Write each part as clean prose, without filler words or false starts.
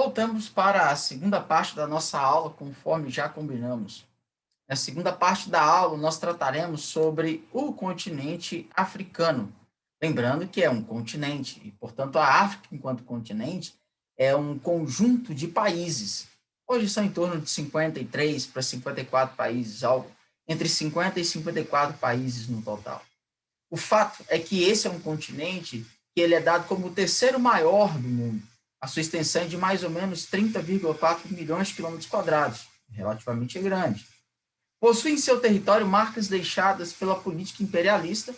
Voltamos para a segunda parte da nossa aula, conforme já combinamos. Na segunda parte da aula, nós trataremos sobre o continente africano. Lembrando que é um continente, e, portanto, a África, enquanto continente, é um conjunto de países. Hoje são em torno de 53 para 54 países, algo entre 50 e 54 países no total. O fato é que esse é um continente que ele é dado como o terceiro maior do mundo. A sua extensão é de mais ou menos 30,4 milhões de quilômetros quadrados, relativamente grande. Possui em seu território marcas deixadas pela política imperialista.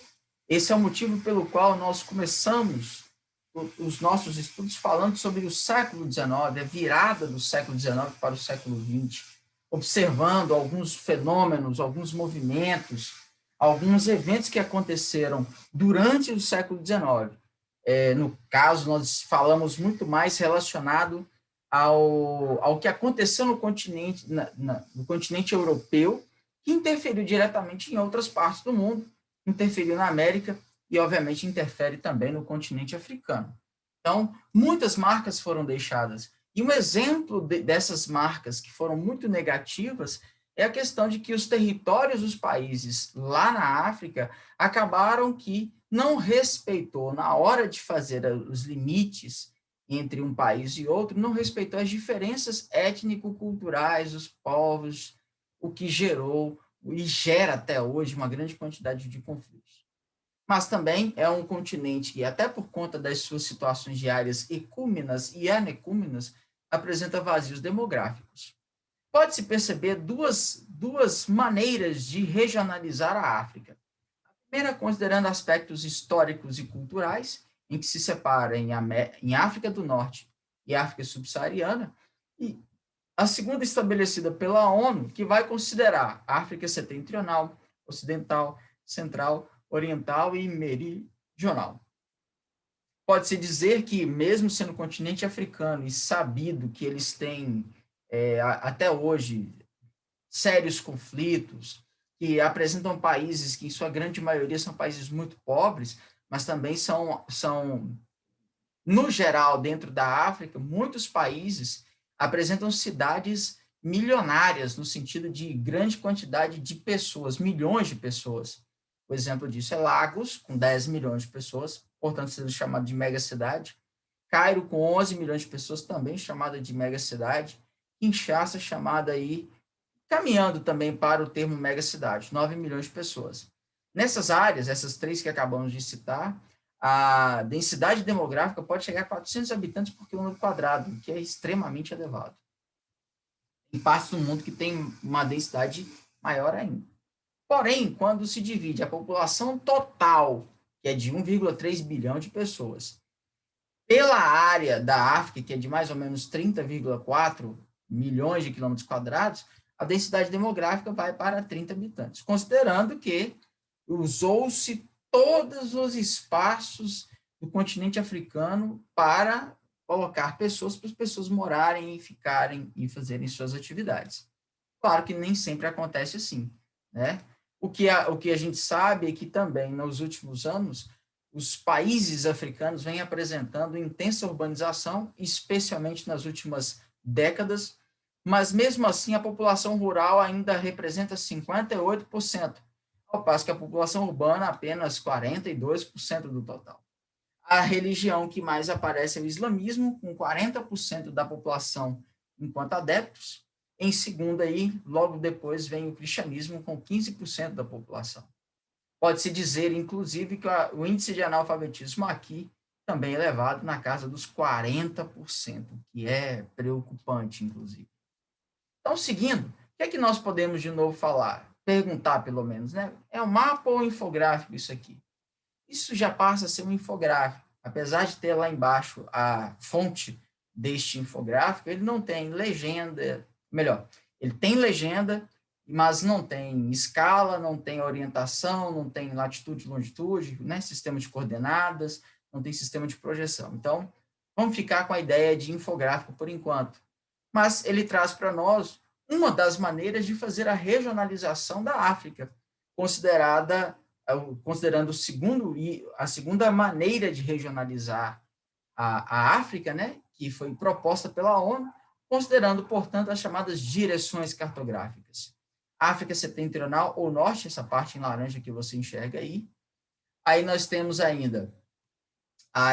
Esse é o motivo pelo qual nós começamos os nossos estudos falando sobre o século XIX, a virada do século XIX para o século XX, observando alguns fenômenos, alguns movimentos, alguns eventos que aconteceram durante o século XIX. No caso, nós falamos muito mais relacionado ao que aconteceu no continente, no continente europeu, que interferiu diretamente em outras partes do mundo, interferiu na América e, obviamente, interfere também no continente africano. Então, muitas marcas foram deixadas. E um exemplo dessas marcas que foram muito negativas é a questão de que os territórios dos países lá na África acabaram que não respeitou, na hora de fazer os limites entre um país e outro, não respeitou as diferenças étnico-culturais dos povos, o que gerou e gera até hoje uma grande quantidade de conflitos. Mas também é um continente que, até por conta das suas situações de áreas ecúmenas e anecúmenas, apresenta vazios demográficos. Pode-se perceber duas maneiras de regionalizar a África. A primeira, considerando aspectos históricos e culturais, em que se separa em África do Norte e África subsaariana, e a segunda, estabelecida pela ONU, que vai considerar África setentrional, ocidental, central, oriental e meridional. Pode-se dizer que, mesmo sendo continente africano e sabido que eles têm, até hoje, sérios conflitos, que apresentam países que, em sua grande maioria, são países muito pobres, mas também são no geral, dentro da África, muitos países apresentam cidades milionárias, no sentido de grande quantidade de pessoas, milhões de pessoas. O exemplo disso é Lagos, com 10 milhões de pessoas, portanto, sendo chamado de megacidade. Cairo, com 11 milhões de pessoas, também chamada de megacidade. Kinshasa, chamada aí, caminhando também para o termo megacidade, 9 milhões de pessoas. Nessas áreas, essas três que acabamos de citar, a densidade demográfica pode chegar a 400 habitantes por quilômetro quadrado, o que é extremamente elevado. Em partes do mundo que tem uma densidade maior ainda. Porém, quando se divide a população total, que é de 1,3 bilhão de pessoas, pela área da África, que é de mais ou menos 30,4 milhões de quilômetros quadrados, a densidade demográfica vai para 30 habitantes, considerando que usou-se todos os espaços do continente africano para colocar pessoas, para as pessoas morarem e ficarem e fazerem suas atividades. Claro que nem sempre acontece assim, né? O que a gente sabe é que também, nos últimos anos, os países africanos vêm apresentando intensa urbanização, especialmente nas últimas décadas, mas mesmo assim a população rural ainda representa 58%, ao passo que a população urbana apenas 42% do total. A religião que mais aparece é o islamismo, com 40% da população enquanto adeptos. Em segundo, aí, logo depois, vem o cristianismo, com 15% da população. Pode-se dizer, inclusive, que o índice de analfabetismo aqui também é elevado na casa dos 40%, que é preocupante, inclusive. Então, seguindo, o que é que nós podemos de novo falar? Perguntar, pelo menos, né? É um mapa ou um infográfico isso aqui? Isso já passa a ser um infográfico. Apesar de ter lá embaixo a fonte deste infográfico, ele não tem legenda, melhor, ele tem legenda, mas não tem escala, não tem orientação, não tem latitude e longitude, né? Sistema de coordenadas, não tem sistema de projeção. Então, vamos ficar com a ideia de infográfico por enquanto. Mas ele traz para nós uma das maneiras de fazer a regionalização da África, considerando a segunda maneira de regionalizar a África, né, que foi proposta pela ONU, considerando, portanto, as chamadas direções cartográficas. África Setentrional ou Norte, essa parte em laranja que você enxerga aí. Aí nós temos ainda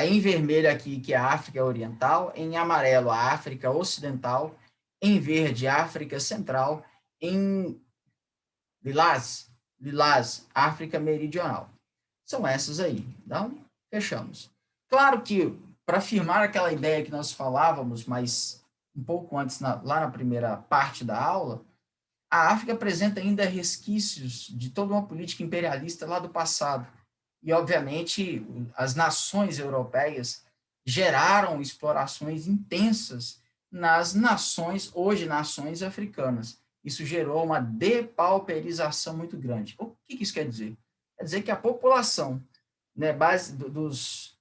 em vermelho aqui, que é a África Oriental, em amarelo, a África Ocidental, em verde, a África Central, em lilás, África Meridional. São essas aí. Então, fechamos. Claro que, para afirmar aquela ideia que nós falávamos, mas um pouco antes, lá na primeira parte da aula, a África apresenta ainda resquícios de toda uma política imperialista lá do passado. E, obviamente, as nações europeias geraram explorações intensas nas nações, hoje nações africanas. Isso gerou uma depauperização muito grande. O que isso quer dizer? Quer dizer que a população, né, base dos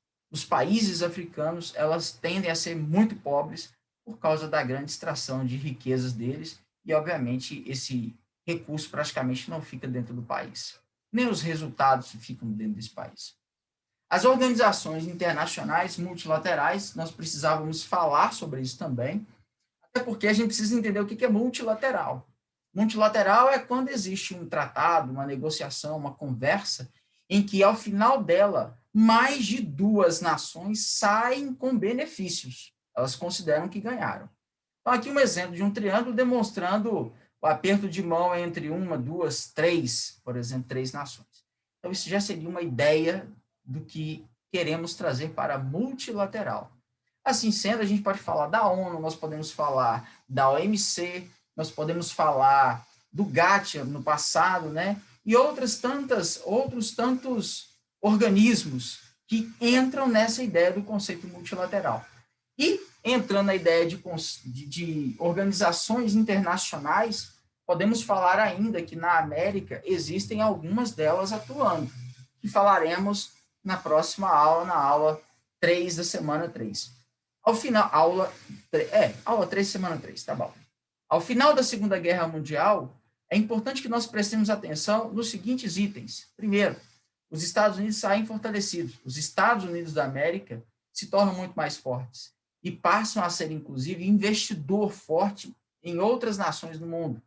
países africanos, elas tendem a ser muito pobres por causa da grande extração de riquezas deles, e, obviamente, esse recurso praticamente não fica dentro do país. Nem os resultados ficam dentro desse país. As organizações internacionais multilaterais, nós precisávamos falar sobre isso também, até porque a gente precisa entender o que é multilateral. Multilateral é quando existe um tratado, uma negociação, uma conversa, em que, ao final dela, mais de duas nações saem com benefícios. Elas consideram que ganharam. Então, aqui um exemplo de um triângulo demonstrando o aperto de mão entre uma, duas, três, por exemplo, três nações. Então, isso já seria uma ideia do que queremos trazer para multilateral. Assim sendo, a gente pode falar da ONU, nós podemos falar da OMC, nós podemos falar do GATT no passado, né? E outros tantos organismos que entram nessa ideia do conceito multilateral. E, entrando na ideia de organizações internacionais, podemos falar ainda que na América existem algumas delas atuando, que falaremos na próxima aula, na aula 3 da semana 3. Ao final, aula 3, semana 3, tá bom. Ao final da Segunda Guerra Mundial, é importante que nós prestemos atenção nos seguintes itens. Primeiro, os Estados Unidos saem fortalecidos. Os Estados Unidos da América se tornam muito mais fortes e passam a ser, inclusive, investidor forte em outras nações do mundo.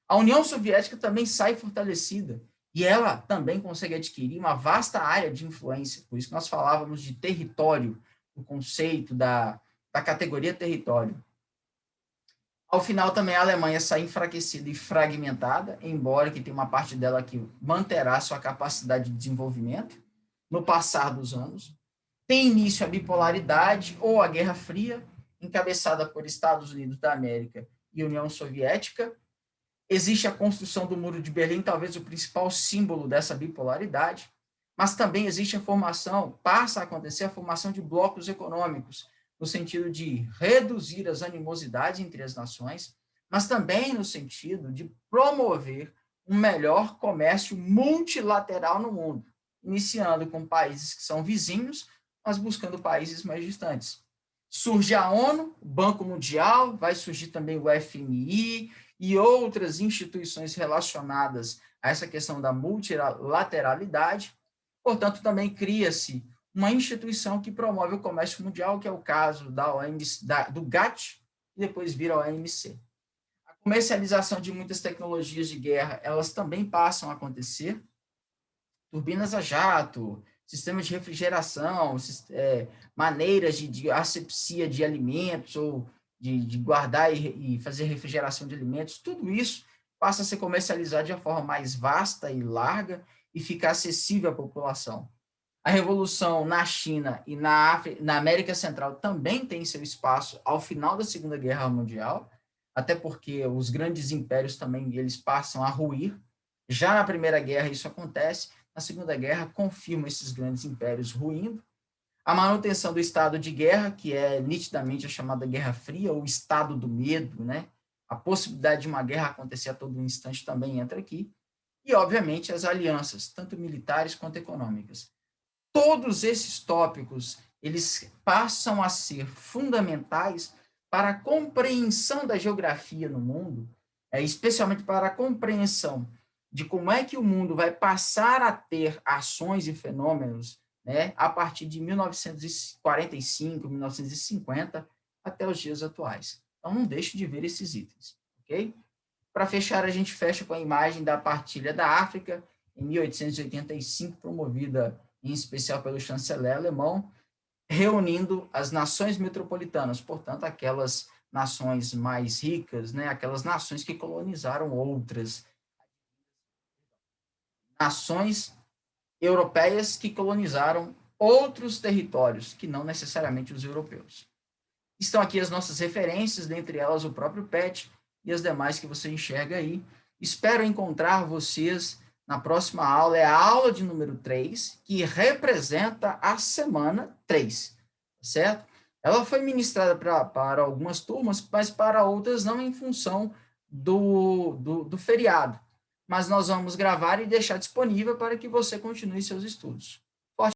A União Soviética também sai fortalecida e ela também consegue adquirir uma vasta área de influência, por isso que nós falávamos de território, o conceito da categoria território. Ao final, também, a Alemanha sai enfraquecida e fragmentada, embora que tenha uma parte dela que manterá sua capacidade de desenvolvimento no passar dos anos. Tem início a bipolaridade ou a Guerra Fria, encabeçada por Estados Unidos da América e União Soviética. Existe a construção do Muro de Berlim, talvez o principal símbolo dessa bipolaridade, mas também existe passa a acontecer a formação de blocos econômicos, no sentido de reduzir as animosidades entre as nações, mas também no sentido de promover um melhor comércio multilateral no mundo, iniciando com países que são vizinhos, mas buscando países mais distantes. Surge a ONU, o Banco Mundial, vai surgir também o FMI e outras instituições relacionadas a essa questão da multilateralidade. Portanto, também cria-se uma instituição que promove o comércio mundial, que é o caso do GATT, e depois vira a OMC. A comercialização de muitas tecnologias de guerra, elas também passam a acontecer. Turbinas a jato, sistemas de refrigeração, maneiras de asepsia de alimentos, ou de guardar e fazer refrigeração de alimentos, tudo isso passa a ser comercializado de uma forma mais vasta e larga e fica acessível à população. A revolução na China e na América Central também tem seu espaço ao final da Segunda Guerra Mundial, até porque os grandes impérios também eles passam a ruir. Já na Primeira Guerra isso acontece, na Segunda Guerra confirma esses grandes impérios ruindo. A manutenção do estado de guerra, que é nitidamente a chamada Guerra Fria, ou estado do medo, né? A possibilidade de uma guerra acontecer a todo instante também entra aqui. E, obviamente, as alianças, tanto militares quanto econômicas. Todos esses tópicos, eles passam a ser fundamentais para a compreensão da geografia no mundo, especialmente para a compreensão de como é que o mundo vai passar a ter ações e fenômenos, né, a partir de 1945, 1950, até os dias atuais. Então, não deixe de ver esses itens, ok? Para fechar, a gente fecha com a imagem da partilha da África, em 1885, promovida em especial pelo chanceler alemão, reunindo as nações metropolitanas, portanto, aquelas nações mais ricas, né, aquelas nações que colonizaram outras nações europeias que colonizaram outros territórios, que não necessariamente os europeus. Estão aqui as nossas referências, dentre elas o próprio PET e as demais que você enxerga aí. Espero encontrar vocês na próxima aula, é a aula de número 3, que representa a semana 3, certo? Ela foi ministrada para algumas turmas, mas para outras não, em função do feriado. Mas nós vamos gravar e deixar disponível para que você continue seus estudos.